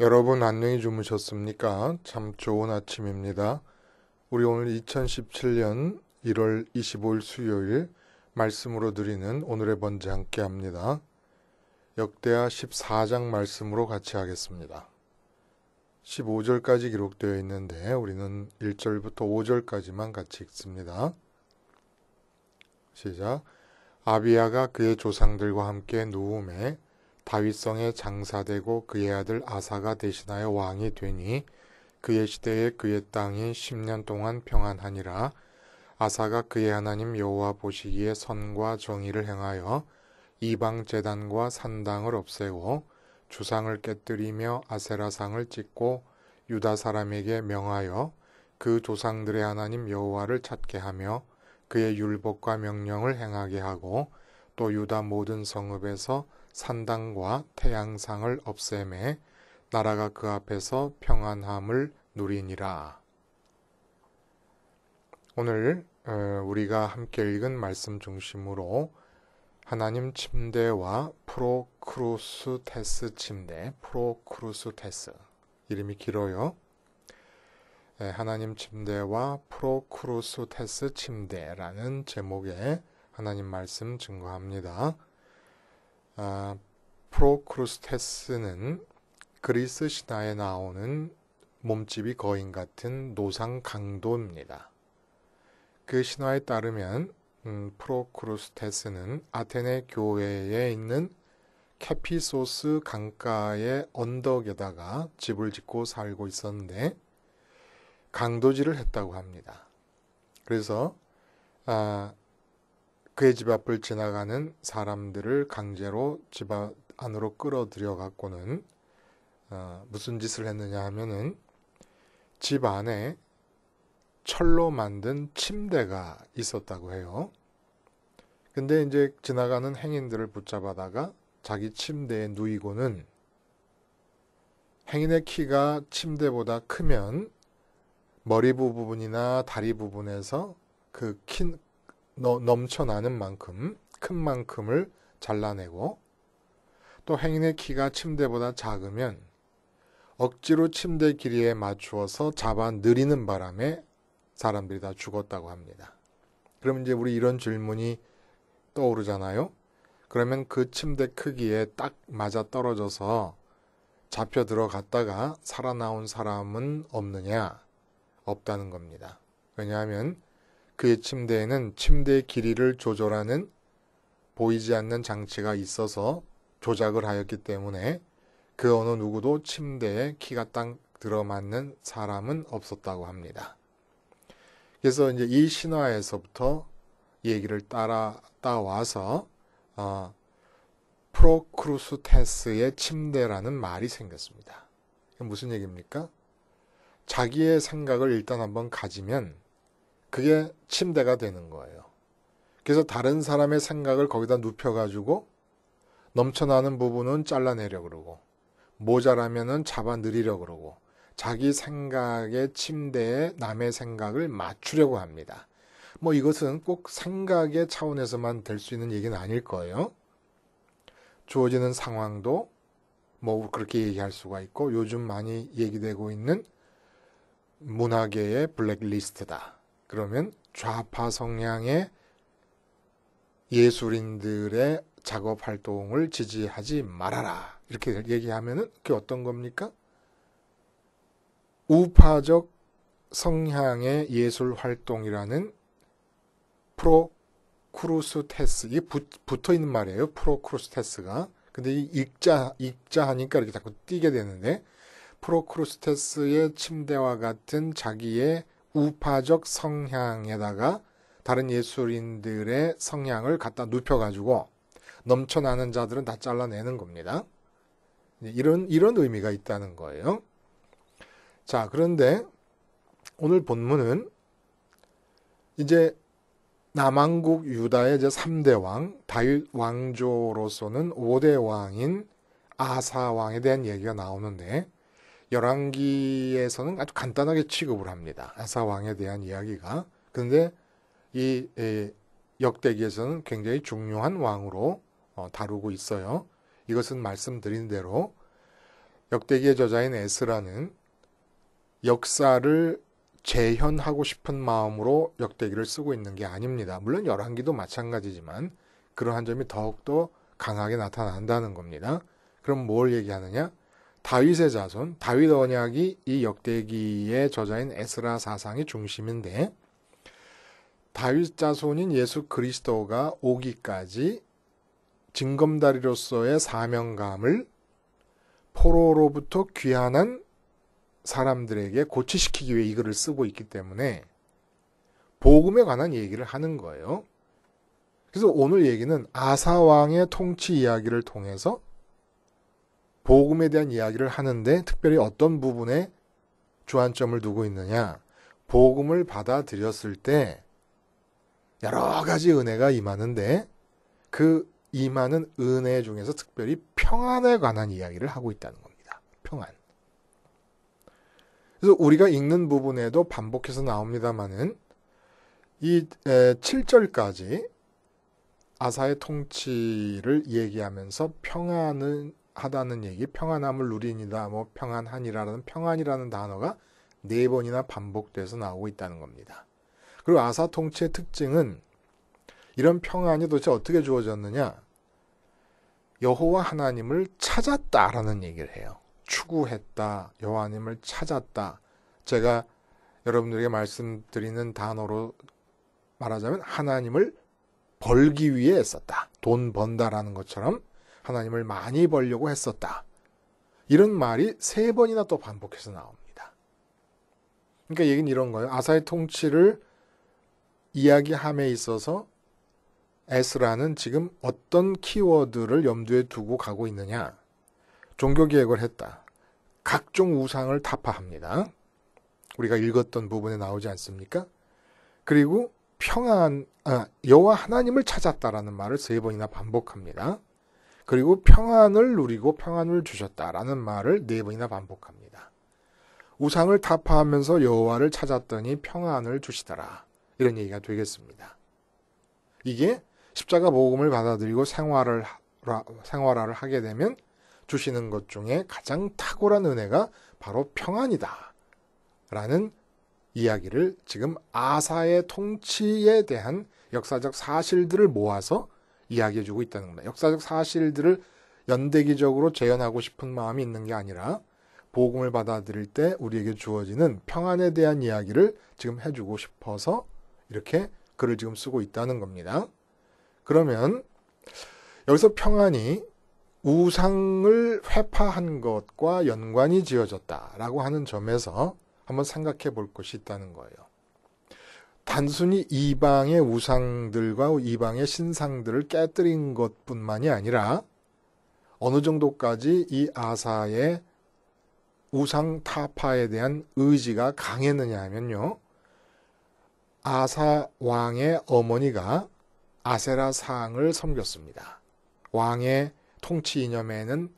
여러분 안녕히 주무셨습니까? 참 좋은 아침입니다. 우리 오늘 2017년 1월 25일 수요일 말씀으로 드리는 오늘의 번제 함께 합니다. 역대하 14장 말씀으로 같이 하겠습니다. 15절까지 기록되어 있는데 우리는 1절부터 5절까지만 같이 읽습니다. 시작. 아비야가 그의 조상들과 함께 누움에 다윗성에 장사되고 그의 아들 아사가 대신하여 왕이 되니 그의 시대에 그의 땅이 10년 동안 평안하니라. 아사가 그의 하나님 여호와 보시기에 선과 정의를 행하여 이방 제단과 산당을 없애고 주상을 깨뜨리며 아세라상을 찍고 유다 사람에게 명하여 그 조상들의 하나님 여호와를 찾게 하며 그의 율법과 명령을 행하게 하고 또 유다 모든 성읍에서 산당과 태양상을 없애매 나라가 그 앞에서 평안함을 누리니라. 오늘 우리가 함께 읽은 말씀 중심으로 하나님 침대와 프로크루스테스 침대, 프로크루스테스 이름이 길어요. 하나님 침대와 프로크루스테스 침대라는 제목의 하나님 말씀 증거합니다. 프로크루스테스는 그리스 신화에 나오는 몸집이 거인 같은 노상 강도입니다. 그 신화에 따르면 프로크루스테스는 아테네 교회에 있는 캐피소스 강가의 언덕에다가 집을 짓고 살고 있었는데 강도질을 했다고 합니다. 그래서 그의 집 앞을 지나가는 사람들을 강제로 집 안으로 끌어들여 갖고는 무슨 짓을 했느냐 하면은 집 안에 철로 만든 침대가 있었다고 해요. 근데 이제 지나가는 행인들을 붙잡아다가 자기 침대에 누이고는 행인의 키가 침대보다 크면 머리 부분이나 다리 부분에서 그 넘쳐나는 만큼 큰 만큼을 잘라내고 또 행인의 키가 침대보다 작으면 억지로 침대 길이에 맞추어서 잡아 늘리는 바람에 사람들이 다 죽었다고 합니다. 그럼 이제 우리 이런 질문이 떠오르잖아요. 그러면 그 침대 크기에 딱 맞아 떨어져서 잡혀 들어갔다가 살아나온 사람은 없느냐? 없다는 겁니다. 왜냐하면 그의 침대에는 침대의 길이를 조절하는 보이지 않는 장치가 있어서 조작을 하였기 때문에 그 어느 누구도 침대에 키가 딱 들어맞는 사람은 없었다고 합니다. 그래서 이제 이 신화에서부터 얘기를 따와서 프로크루스테스의 침대라는 말이 생겼습니다. 무슨 얘기입니까? 자기의 생각을 일단 한번 가지면 그게 침대가 되는 거예요. 그래서 다른 사람의 생각을 거기다 눕혀가지고 넘쳐나는 부분은 잘라내려 그러고 모자라면은 잡아 늘리려 그러고 자기 생각의 침대에 남의 생각을 맞추려고 합니다. 뭐 이것은 꼭 생각의 차원에서만 될 수 있는 얘기는 아닐 거예요. 주어지는 상황도 뭐 그렇게 얘기할 수가 있고 요즘 많이 얘기되고 있는 문화계의 블랙리스트다. 그러면 좌파 성향의 예술인들의 작업 활동을 지지하지 말아라. 이렇게 얘기하면은 그게 어떤 겁니까? 우파적 성향의 예술 활동이라는 프로크루스테스 이게 붙어 있는 말이에요. 프로크루스테스가. 근데 이 읽자 하니까 이렇게 자꾸 띄게 되는데 프로크루스테스의 침대와 같은 자기의 우파적 성향에다가 다른 예술인들의 성향을 갖다 눕혀가지고 넘쳐나는 자들은 다 잘라내는 겁니다. 이런 의미가 있다는 거예요. 자, 그런데 오늘 본문은 이제 남왕국 유다의 이제 3대 왕, 다윗 왕조로서는 5대 왕인 아사 왕에 대한 얘기가 나오는데 열왕기에서는 아주 간단하게 취급을 합니다. 아사 왕에 대한 이야기가. 그런데 이 역대기에서는 굉장히 중요한 왕으로 다루고 있어요. 이것은 말씀드린 대로 역대기의 저자인 에스라는 역사를 재현하고 싶은 마음으로 역대기를 쓰고 있는 게 아닙니다. 물론 열왕기도 마찬가지지만 그러한 점이 더욱더 강하게 나타난다는 겁니다. 그럼 뭘 얘기하느냐? 다윗의 자손, 다윗 언약이 이 역대기의 저자인 에스라 사상의 중심인데 다윗 자손인 예수 그리스도가 오기까지 징검다리로서의 사명감을 포로로부터 귀환한 사람들에게 고치시키기 위해 이 글을 쓰고 있기 때문에 복음에 관한 얘기를 하는 거예요. 그래서 오늘 얘기는 아사 왕의 통치 이야기를 통해서 복음에 대한 이야기를 하는데 특별히 어떤 부분에 주안점을 두고 있느냐. 복음을 받아들였을 때 여러 가지 은혜가 임하는데 그 임하는 은혜 중에서 특별히 평안에 관한 이야기를 하고 있다는 겁니다. 평안. 그래서 우리가 읽는 부분에도 반복해서 나옵니다마는 이 7절까지 아사의 통치를 얘기하면서 평안은 하다는 얘기, 평안함을 누리니다, 뭐 평안하니라는 평안이라는 단어가 4번이나 반복돼서 나오고 있다는 겁니다. 그리고 아사 통치의 특징은 이런 평안이 도대체 어떻게 주어졌느냐? 여호와 하나님을 찾았다라는 얘기를 해요. 추구했다, 여호와 하나님을 찾았다. 제가 여러분들에게 말씀드리는 단어로 말하자면 하나님을 벌기 위해 애썼다. 돈 번다라는 것처럼 하나님을 많이 벌려고 했었다. 이런 말이 3번이나 또 반복해서 나옵니다. 그러니까 얘기는 이런 거예요. 아사의 통치를 이야기함에 있어서 에스라는 지금 어떤 키워드를 염두에 두고 가고 있느냐. 종교개혁을 했다. 각종 우상을 타파합니다. 우리가 읽었던 부분에 나오지 않습니까? 그리고 여호와 하나님을 찾았다라는 말을 3번이나 반복합니다. 그리고 평안을 누리고 평안을 주셨다라는 말을 4번이나 반복합니다. 우상을 타파하면서 여호와를 찾았더니 평안을 주시더라. 이런 얘기가 되겠습니다. 이게 십자가 복음을 받아들이고 생활화를 하게 되면 주시는 것 중에 가장 탁월한 은혜가 바로 평안이다. 라는 이야기를 지금 아사의 통치에 대한 역사적 사실들을 모아서 이야기해주고 있다는 겁니다. 역사적 사실들을 연대기적으로 재현하고 싶은 마음이 있는 게 아니라 복음을 받아들일 때 우리에게 주어지는 평안에 대한 이야기를 지금 해주고 싶어서 이렇게 글을 지금 쓰고 있다는 겁니다. 그러면 여기서 평안이 우상을 회파한 것과 연관이 지어졌다라고 하는 점에서 한번 생각해 볼 것이 있다는 거예요. 단순히 이방의 우상들과 이방의 신상들을 깨뜨린 것뿐만이 아니라 어느 정도까지 이 아사의 우상 타파에 대한 의지가 강했느냐 하면요. 아사 왕의 어머니가 아세라 상을 섬겼습니다. 왕의 통치 이념에는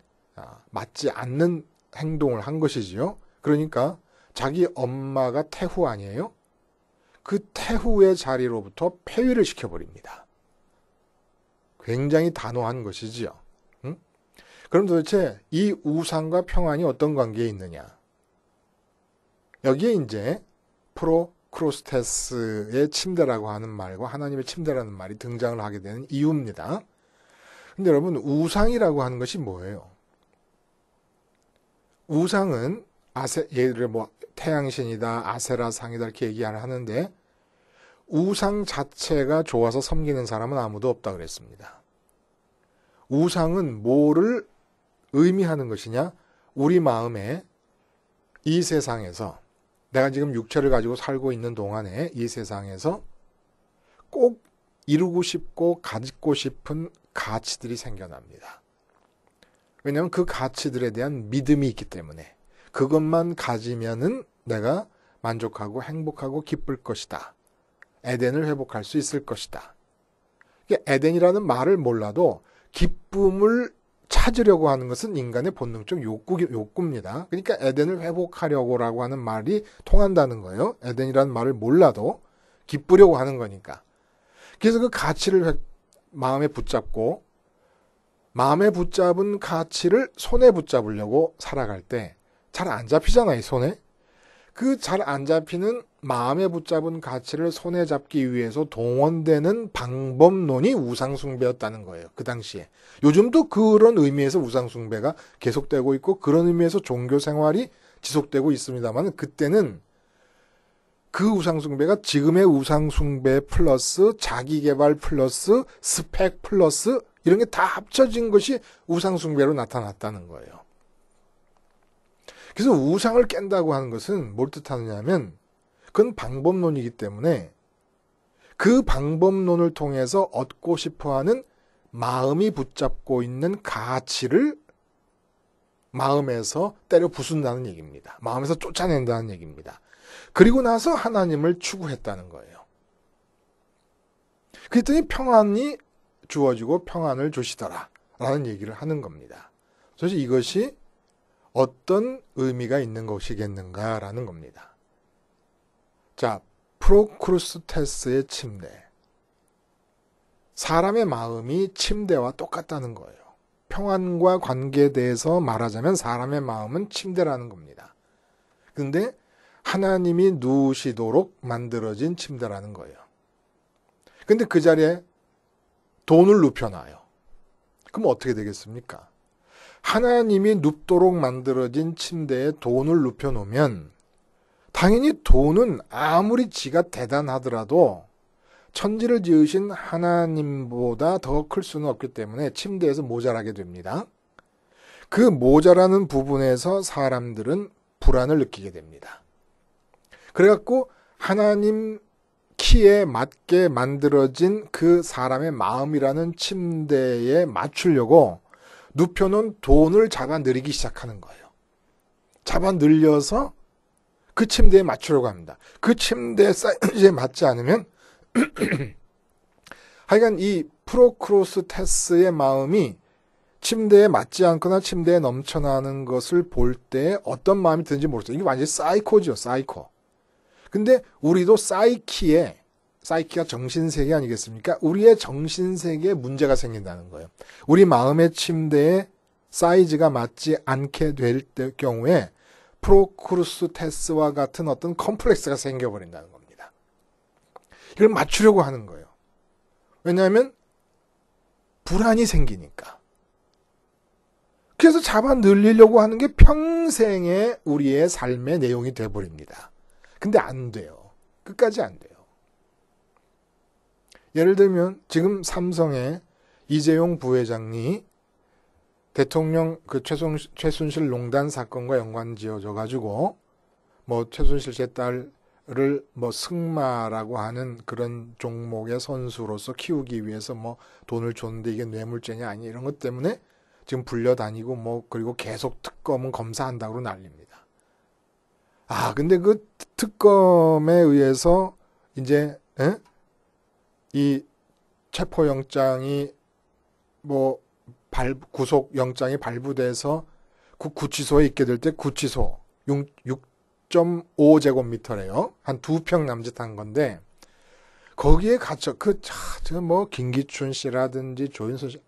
맞지 않는 행동을 한 것이지요. 그러니까 자기 엄마가 태후 아니에요? 그 태후의 자리로부터 폐위를 시켜버립니다. 굉장히 단호한 것이지요. 응? 그럼 도대체 이 우상과 평안이 어떤 관계에 있느냐? 여기에 이제 프로크로스테스의 침대라고 하는 말과 하나님의 침대라는 말이 등장을 하게 되는 이유입니다. 근데 여러분, 우상이라고 하는 것이 뭐예요? 우상은 예를 들어 뭐 태양신이다, 아세라상이다 이렇게 얘기를 하는데 우상 자체가 좋아서 섬기는 사람은 아무도 없다 그랬습니다. 우상은 뭐를 의미하는 것이냐? 우리 마음에 이 세상에서 내가 지금 육체를 가지고 살고 있는 동안에 이 세상에서 꼭 이루고 싶고 가지고 싶은 가치들이 생겨납니다. 왜냐하면 그 가치들에 대한 믿음이 있기 때문에 그것만 가지면은 내가 만족하고 행복하고 기쁠 것이다. 에덴을 회복할 수 있을 것이다. 에덴이라는 말을 몰라도 기쁨을 찾으려고 하는 것은 인간의 본능적 욕구입니다. 그러니까 에덴을 회복하려고라고 하는 말이 통한다는 거예요. 에덴이라는 말을 몰라도 기쁘려고 하는 거니까. 그래서 그 가치를 마음에 붙잡고 마음에 붙잡은 가치를 손에 붙잡으려고 살아갈 때 잘 안 잡히잖아요, 손에. 그 잘 안 잡히는 마음에 붙잡은 가치를 손에 잡기 위해서 동원되는 방법론이 우상숭배였다는 거예요. 그 당시에. 요즘도 그런 의미에서 우상숭배가 계속되고 있고 그런 의미에서 종교 생활이 지속되고 있습니다만 그때는 그 우상숭배가 지금의 우상숭배 플러스 자기개발 플러스 스펙 플러스 이런 게 다 합쳐진 것이 우상숭배로 나타났다는 거예요. 그래서 우상을 깬다고 하는 것은 뭘 뜻하느냐 하면 그건 방법론이기 때문에 그 방법론을 통해서 얻고 싶어하는 마음이 붙잡고 있는 가치를 마음에서 때려 부순다는 얘기입니다. 마음에서 쫓아낸다는 얘기입니다. 그리고 나서 하나님을 추구했다는 거예요. 그랬더니 평안이 주어지고 평안을 주시더라 라는 얘기를 하는 겁니다. 그래서 이것이 어떤 의미가 있는 것이겠는가라는 겁니다. 자, 프로크루스테스의 침대. 사람의 마음이 침대와 똑같다는 거예요. 평안과 관계에 대해서 말하자면 사람의 마음은 침대라는 겁니다. 근데 하나님이 누우시도록 만들어진 침대라는 거예요. 근데 그 자리에 돈을 눕혀놔요. 그럼 어떻게 되겠습니까? 하나님이 눕도록 만들어진 침대에 돈을 눕혀놓으면 당연히 돈은 아무리 지가 대단하더라도 천지를 지으신 하나님보다 더 클 수는 없기 때문에 침대에서 모자라게 됩니다. 그 모자라는 부분에서 사람들은 불안을 느끼게 됩니다. 그래갖고 하나님 키에 맞게 만들어진 그 사람의 마음이라는 침대에 맞추려고 눕혀놓은 돈을 잡아 늘리기 시작하는 거예요. 잡아 늘려서 그 침대에 맞추려고 합니다. 그 침대 사이즈에 맞지 않으면 하여간 이 프로크로스테스의 마음이 침대에 맞지 않거나 침대에 넘쳐나는 것을 볼 때 어떤 마음이 드는지 모르겠어요. 이게 완전히 사이코죠, 사이코. 근데 우리도 사이키가 정신세계 아니겠습니까? 우리의 정신세계에 문제가 생긴다는 거예요. 우리 마음의 침대에 사이즈가 맞지 않게 될 경우에 프로크루스테스와 같은 어떤 컴플렉스가 생겨버린다는 겁니다. 이걸 맞추려고 하는 거예요. 왜냐하면 불안이 생기니까. 그래서 잡아 늘리려고 하는 게 평생의 우리의 삶의 내용이 돼버립니다. 근데 안 돼요. 끝까지 안 돼요. 예를 들면 지금 삼성의 이재용 부회장이 대통령 그 최순실 농단 사건과 연관지어져 가지고 뭐 최순실 제 딸을 뭐 승마라고 하는 그런 종목의 선수로서 키우기 위해서 뭐 돈을 줬는데 이게 뇌물죄냐 아니 이런 것 때문에 지금 불려다니고 뭐 그리고 계속 특검은 검사한다고 난립니다. 근데 그 특검에 의해서 이제 이 체포영장이 뭐 구속영장이 발부돼서 구치소에 있게 될 때 구치소 6.5제곱미터래요. 한 2평 남짓한 건데 거기에 갇혀 뭐 김기춘 씨라든지 조윤선 씨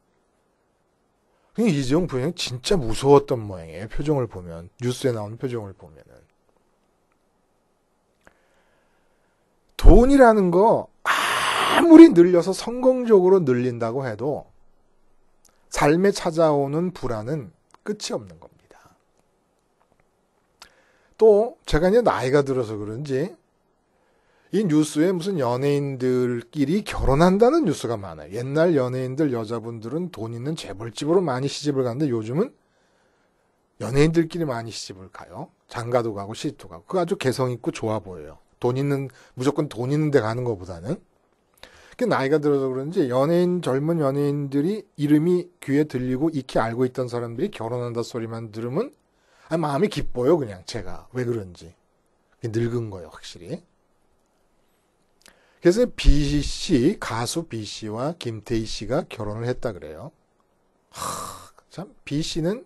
이재용 부회장이 진짜 무서웠던 모양이에요. 표정을 보면 뉴스에 나오는 표정을 보면은 돈이라는 거 아무리 늘려서 성공적으로 늘린다고 해도 삶에 찾아오는 불안은 끝이 없는 겁니다. 또 제가 이제 나이가 들어서 그런지 이 뉴스에 무슨 연예인들끼리 결혼한다는 뉴스가 많아요. 옛날 연예인들 여자분들은 돈 있는 재벌집으로 많이 시집을 가는데 요즘은 연예인들끼리 많이 시집을 가요. 장가도 가고 시집도 가고. 그거 아주 개성 있고 좋아 보여요. 무조건 돈 있는 데 가는 것보다는. 나이가 들어서 그런지 젊은 연예인들이 이름이 귀에 들리고 익히 알고 있던 사람들이 결혼한다 소리만 들으면 마음이 기뻐요. 그냥 제가. 왜 그런지. 늙은 거예요. 확실히. 그래서 가수 B씨와 김태희 씨가 결혼을 했다 그래요. 참 B씨는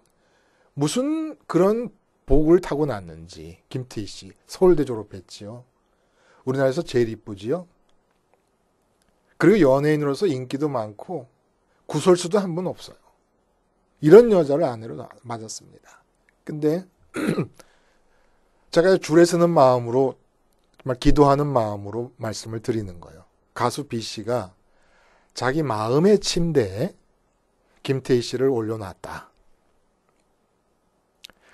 무슨 그런 복을 타고났는지. 김태희 씨 서울대 졸업했지요. 우리나라에서 제일 이쁘지요. 그리고 연예인으로서 인기도 많고 구설수도 한 번 없어요. 이런 여자를 아내로 맞았습니다. 근데 제가 줄에 서는 마음으로 정말 기도하는 마음으로 말씀을 드리는 거예요. 가수 B씨가 자기 마음의 침대에 김태희 씨를 올려놨다.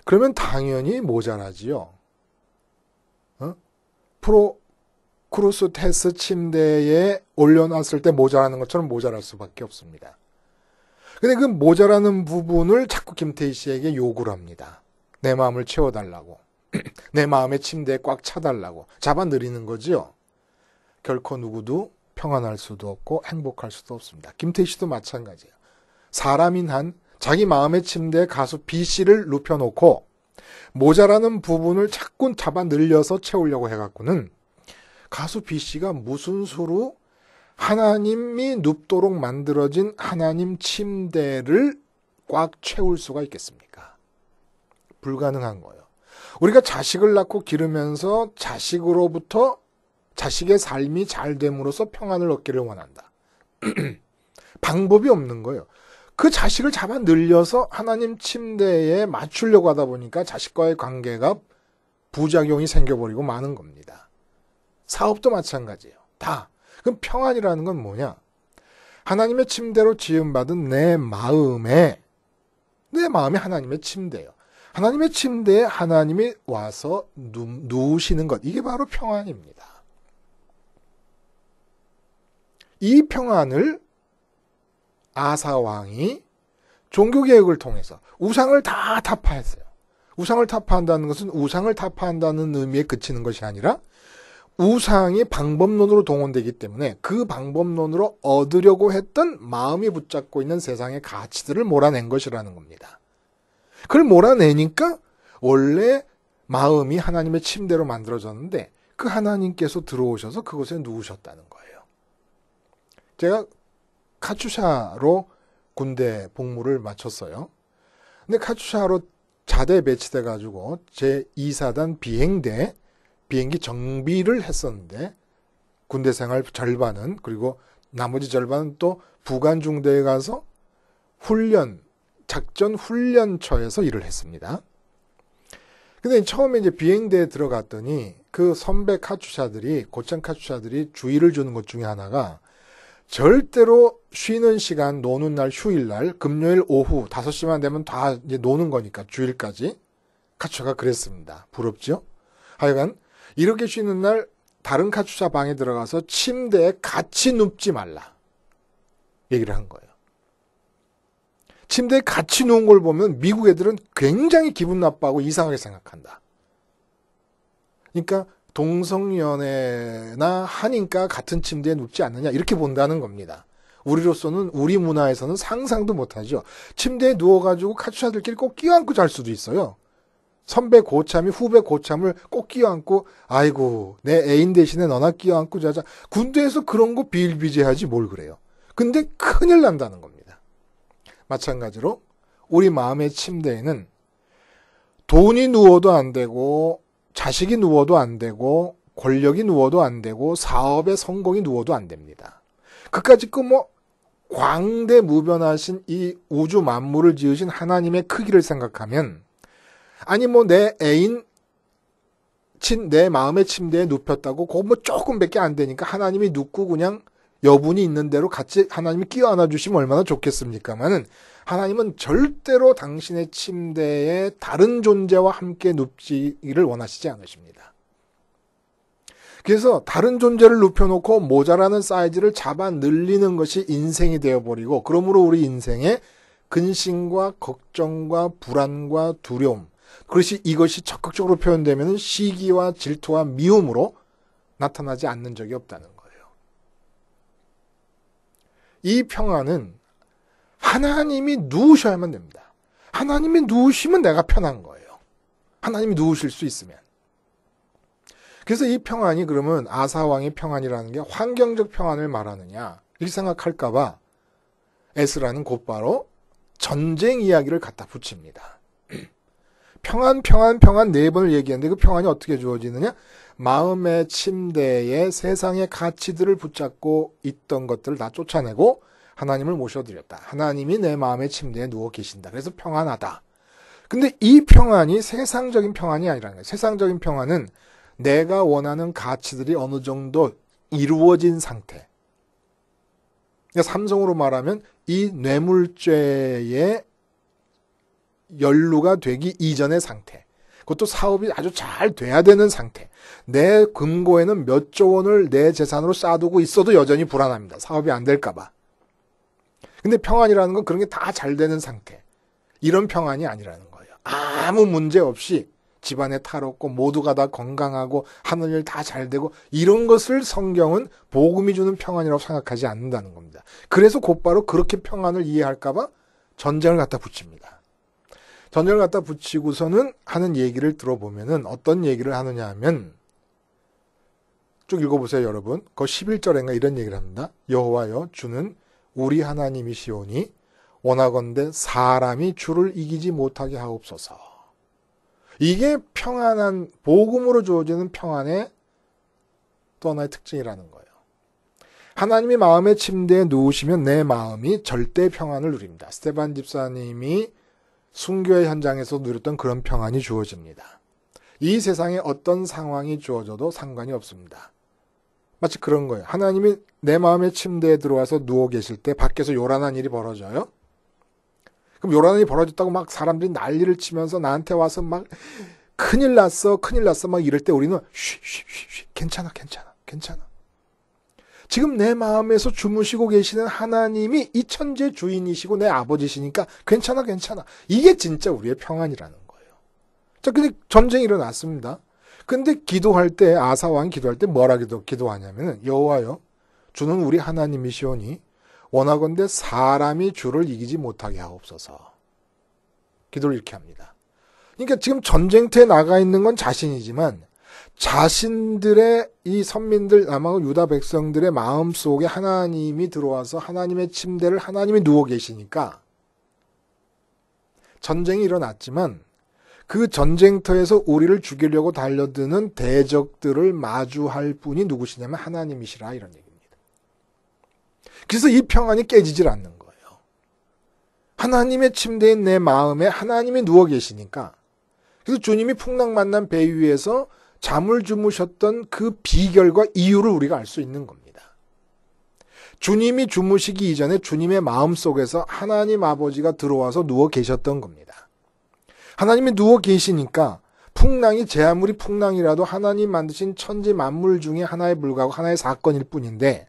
그러면 당연히 모자라지요. 크루스테스 침대에 올려놨을 때 모자라는 것처럼 모자랄 수밖에 없습니다. 근데 그 모자라는 부분을 자꾸 김태희 씨에게 요구를 합니다. 내 마음을 채워달라고. 내 마음의 침대에 꽉 차달라고. 잡아들이는 거죠. 결코 누구도 평안할 수도 없고 행복할 수도 없습니다. 김태희 씨도 마찬가지예요. 사람인 한 자기 마음의 침대에 가수 B씨를 눕혀놓고 모자라는 부분을 자꾸 잡아 늘려서 채우려고 해갖고는 가수 B씨가 무슨 수로 하나님이 눕도록 만들어진 하나님 침대를 꽉 채울 수가 있겠습니까? 불가능한 거예요. 우리가 자식을 낳고 기르면서 자식으로부터 자식의 삶이 잘 됨으로써 평안을 얻기를 원한다. 방법이 없는 거예요. 그 자식을 잡아 늘려서 하나님 침대에 맞추려고 하다 보니까 자식과의 관계가 부작용이 생겨버리고 마는 겁니다. 사업도 마찬가지예요. 다. 그럼 평안이라는 건 뭐냐? 하나님의 침대로 지음받은 내 마음이 하나님의 침대예요. 하나님의 침대에 하나님이 와서 누우시는 것. 이게 바로 평안입니다. 이 평안을 아사왕이 종교개혁을 통해서 우상을 다 타파했어요. 우상을 타파한다는 것은 우상을 타파한다는 의미에 그치는 것이 아니라 우상이 방법론으로 동원되기 때문에 그 방법론으로 얻으려고 했던 마음이 붙잡고 있는 세상의 가치들을 몰아낸 것이라는 겁니다. 그걸 몰아내니까 원래 마음이 하나님의 침대로 만들어졌는데 그 하나님께서 들어오셔서 그곳에 누우셨다는 거예요. 제가 카츄샤로 군대 복무를 마쳤어요. 근데 카츄샤로 자대 배치돼 가지고 제2사단 비행기 정비를 했었는데 군대 생활 절반은 그리고 나머지 절반은 또 부관중대에 가서 작전 훈련처에서 일을 했습니다. 근데 처음에 이제 비행대에 들어갔더니 그 선배 카츄샤들이 고참 카츄샤들이 주의를 주는 것 중에 하나가 절대로 쉬는 시간, 노는 날, 휴일날, 금요일 오후 5시만 되면 다 이제 노는 거니까 주일까지 카츄샤가 그랬습니다. 부럽죠? 하여간 이렇게 쉬는 날 다른 카츄샤 방에 들어가서 침대에 같이 눕지 말라 얘기를 한 거예요. 침대에 같이 누운 걸 보면 미국 애들은 굉장히 기분 나빠하고 이상하게 생각한다. 그러니까 동성연애나 하니까 같은 침대에 눕지 않느냐 이렇게 본다는 겁니다. 우리로서는 우리 문화에서는 상상도 못하죠. 침대에 누워가지고 카츄샤들끼리 꼭 끼어안고 잘 수도 있어요. 선배 고참이 후배 고참을 꼭 끼어안고 아이고 내 애인 대신에 너나 끼어안고 자자. 군대에서 그런 거 비일비재하지 뭘 그래요. 근데 큰일 난다는 겁니다. 마찬가지로 우리 마음의 침대에는 돈이 누워도 안 되고 자식이 누워도 안 되고 권력이 누워도 안 되고 사업의 성공이 누워도 안 됩니다. 그까짓 거 광대무변하신 이 우주 만물을 지으신 하나님의 크기를 생각하면 아니 내 애인 내 마음의 침대에 눕혔다고 그거 조금밖에 안 되니까 하나님이 눕고 그냥 여분이 있는 대로 같이 하나님이 끼어 안아주시면 얼마나 좋겠습니까마는 하나님은 절대로 당신의 침대에 다른 존재와 함께 눕지를 원하시지 않으십니다. 그래서 다른 존재를 눕혀놓고 모자라는 사이즈를 잡아 늘리는 것이 인생이 되어버리고 그러므로 우리 인생에 근심과 걱정과 불안과 두려움 이것이 적극적으로 표현되면 시기와 질투와 미움으로 나타나지 않는 적이 없다는 거예요. 이 평안은 하나님이 누우셔야만 됩니다. 하나님이 누우시면 내가 편한 거예요. 하나님이 누우실 수 있으면. 그래서 이 평안이 그러면 아사왕의 평안이라는 게 환경적 평안을 말하느냐 이렇게 생각할까봐 에스라는 곧바로 전쟁 이야기를 갖다 붙입니다. 평안 4번을 얘기했는데 그 평안이 어떻게 주어지느냐? 마음의 침대에 세상의 가치들을 붙잡고 있던 것들을 다 쫓아내고 하나님을 모셔드렸다. 하나님이 내 마음의 침대에 누워 계신다. 그래서 평안하다. 근데 이 평안이 세상적인 평안이 아니라는 거예요. 세상적인 평안은 내가 원하는 가치들이 어느 정도 이루어진 상태. 그러니까 삼성으로 말하면 이 뇌물죄의 연루가 되기 이전의 상태. 그것도 사업이 아주 잘 돼야 되는 상태. 내 금고에는 몇 조 원을 내 재산으로 쌓아두고 있어도 여전히 불안합니다. 사업이 안 될까 봐. 근데 평안이라는 건 그런 게 다 잘 되는 상태. 이런 평안이 아니라는 거예요. 아무 문제 없이 집안에 탈없고 모두가 다 건강하고 하는 일 다 잘 되고 이런 것을 성경은 복음이 주는 평안이라고 생각하지 않는다는 겁니다. 그래서 곧바로 그렇게 평안을 이해할까 봐 전쟁을 갖다 붙입니다. 전쟁을 갖다 붙이고서는 하는 얘기를 들어보면은 어떤 얘기를 하느냐 하면 쭉 읽어보세요, 여러분. 그 11절인가 이런 얘기를 합니다. 여호와여 주는 우리 하나님이시오니 원하건대 사람이 주를 이기지 못하게 하옵소서. 이게 평안한 복음으로 주어지는 평안의 또 하나의 특징이라는 거예요. 하나님이 마음의 침대에 누우시면 내 마음이 절대 평안을 누립니다. 스테반 집사님이 순교의 현장에서 누렸던 그런 평안이 주어집니다. 이 세상에 어떤 상황이 주어져도 상관이 없습니다. 마치 그런 거예요. 하나님이 내 마음의 침대에 들어와서 누워 계실 때 밖에서 요란한 일이 벌어져요. 그럼 요란한 일이 벌어졌다고 막 사람들이 난리를 치면서 나한테 와서 막 큰일 났어 막 이럴 때 우리는 쉬 괜찮아. 지금 내 마음에서 주무시고 계시는 하나님이 이 천재 주인이시고 내 아버지시니까 괜찮아. 이게 진짜 우리의 평안이라는 거예요. 자, 근데 전쟁이 일어났습니다. 근데 기도할 때 아사 왕이 기도할 때 뭐라 기도하냐면은 여호와여 주는 우리 하나님이시오니 원하건대 사람이 주를 이기지 못하게 하옵소서. 기도를 이렇게 합니다. 그러니까 지금 전쟁터에 나가 있는 건 자신이지만 자신들의 이 선민들 남아고 유다 백성들의 마음속에 하나님이 들어와서 하나님의 침대를 하나님이 누워 계시니까 전쟁이 일어났지만 그 전쟁터에서 우리를 죽이려고 달려드는 대적들을 마주할 분이 누구시냐면 하나님이시라 이런 얘기입니다. 그래서 이 평안이 깨지질 않는 거예요. 하나님의 침대인 내 마음에 하나님이 누워 계시니까 그래서 주님이 풍랑 만난 배 위에서 잠을 주무셨던 그 비결과 이유를 우리가 알 수 있는 겁니다. 주님이 주무시기 이전에 주님의 마음속에서 하나님 아버지가 들어와서 누워 계셨던 겁니다. 하나님이 누워 계시니까 풍랑이 제 아무리 풍랑이라도 하나님 만드신 천지 만물 중에 하나에 불과하고 하나의 사건일 뿐인데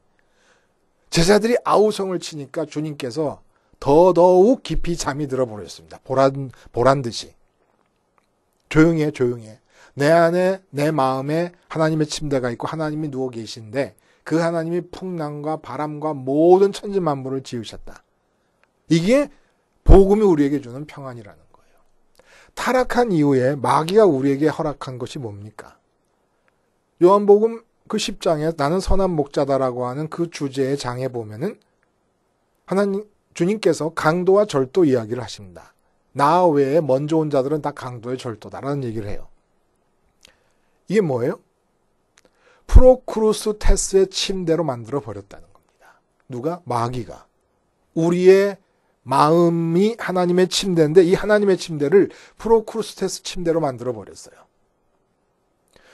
제자들이 아우성을 치니까 주님께서 더더욱 깊이 잠이 들어버렸습니다. 보란 듯이. 조용히 해. 내 안에 내 마음에 하나님의 침대가 있고 하나님이 누워 계신데 그 하나님이 풍랑과 바람과 모든 천지 만물을 지으셨다. 이게 복음이 우리에게 주는 평안이라는 거예요. 타락한 이후에 마귀가 우리에게 허락한 것이 뭡니까? 요한복음 그 10장에 나는 선한 목자다라고 하는 그 주제의 장에 보면은 주님께서 강도와 절도 이야기를 하십니다. 나 외에 먼저 온 자들은 다 강도의 절도다라는 얘기를 해요. 이게 뭐예요? 프로크루스테스의 침대로 만들어 버렸다는 겁니다. 누가? 마귀가. 우리의 마음이 하나님의 침대인데 이 하나님의 침대를 프로크루스테스 침대로 만들어 버렸어요.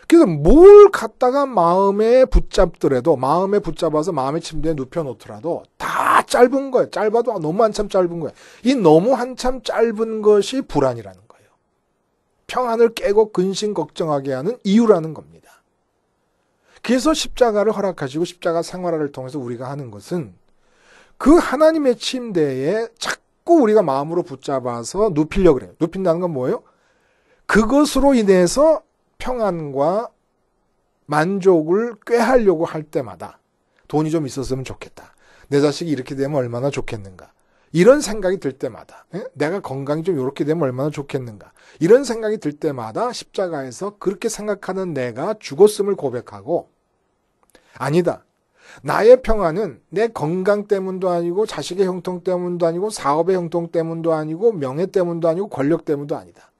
그래서 뭘 갖다가 마음에 붙잡더라도 마음에 붙잡아서 마음의 침대에 눕혀놓더라도 다 짧은 거예요. 짧아도 너무 한참 짧은 거예요. 이 너무 한참 짧은 것이 불안이라는 거예요. 평안을 깨고 근심 걱정하게 하는 이유라는 겁니다. 그래서 십자가를 허락하시고 십자가 생활화를 통해서 우리가 하는 것은 그 하나님의 침대에 자꾸 우리가 마음으로 붙잡아서 눕히려고 그래요. 눕힌다는 건 뭐예요? 그것으로 인해서 평안과 만족을 꾀하려고 할 때마다 돈이 좀 있었으면 좋겠다. 내 자식이 이렇게 되면 얼마나 좋겠는가. 이런 생각이 들 때마다 내가 건강이 좀 이렇게 되면 얼마나 좋겠는가. 이런 생각이 들 때마다 십자가에서 그렇게 생각하는 내가 죽었음을 고백하고 아니다. 나의 평안은 내 건강 때문도 아니고 자식의 형통 때문도 아니고 사업의 형통 때문도 아니고 명예 때문도 아니고 권력 때문도 아니다.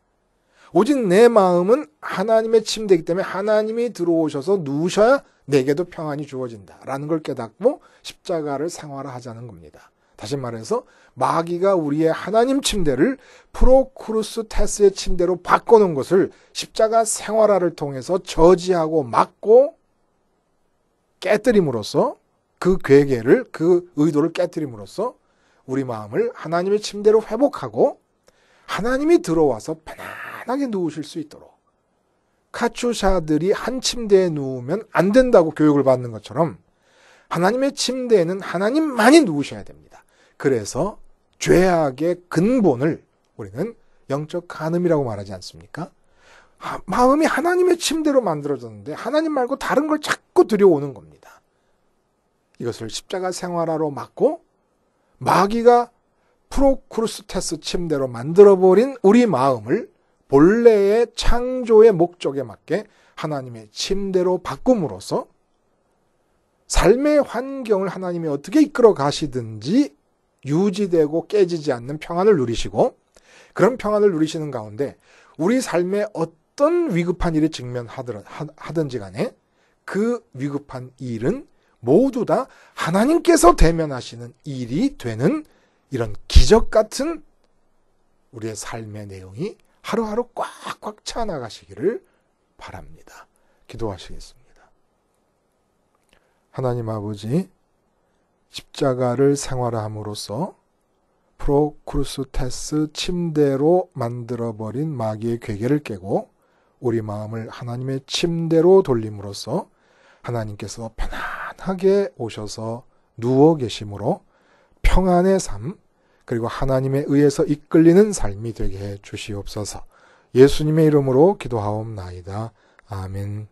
오직 내 마음은 하나님의 침대이기 때문에 하나님이 들어오셔서 누우셔야 내게도 평안이 주어진다라는 걸 깨닫고 십자가를 생활화하자는 겁니다. 다시 말해서 마귀가 우리의 하나님 침대를 프로크루스테스의 침대로 바꿔놓은 것을 십자가 생활화를 통해서 저지하고 막고 깨뜨림으로써 그 괴계를, 그 의도를 깨뜨림으로써 우리 마음을 하나님의 침대로 회복하고 하나님이 들어와서 편안하게 누우실 수 있도록, 카츄샤들이 한 침대에 누우면 안 된다고 교육을 받는 것처럼 하나님의 침대에는 하나님만이 누우셔야 됩니다. 그래서 죄악의 근본을 우리는 영적 간음이라고 말하지 않습니까? 마음이 하나님의 침대로 만들어졌는데 하나님 말고 다른 걸 자꾸 들여오는 겁니다. 이것을 십자가 생활화로 막고 마귀가 프로크루스테스 침대로 만들어버린 우리 마음을 본래의 창조의 목적에 맞게 하나님의 침대로 바꿈으로써 삶의 환경을 하나님이 어떻게 이끌어 가시든지 유지되고 깨지지 않는 평안을 누리시고, 그런 누리시는 가운데 우리 삶에 어떤 위급한 일이 직면하든지 간에 그 위급한 일은 모두 다 하나님께서 대면하시는 일이 되는 이런 기적 같은 우리의 삶의 내용이 하루하루 꽉꽉 차 나가시기를 바랍니다. 기도하시겠습니다. 하나님 아버지, 십자가를 생활화함으로써 프로크루스테스 침대로 만들어버린 마귀의 괴계를 깨고 우리 마음을 하나님의 침대로 돌림으로써 하나님께서 편안하게 오셔서 누워 계심으로 평안의 삶, 그리고 하나님에 의해서 이끌리는 삶이 되게 해 주시옵소서. 예수님의 이름으로 기도하옵나이다. 아멘.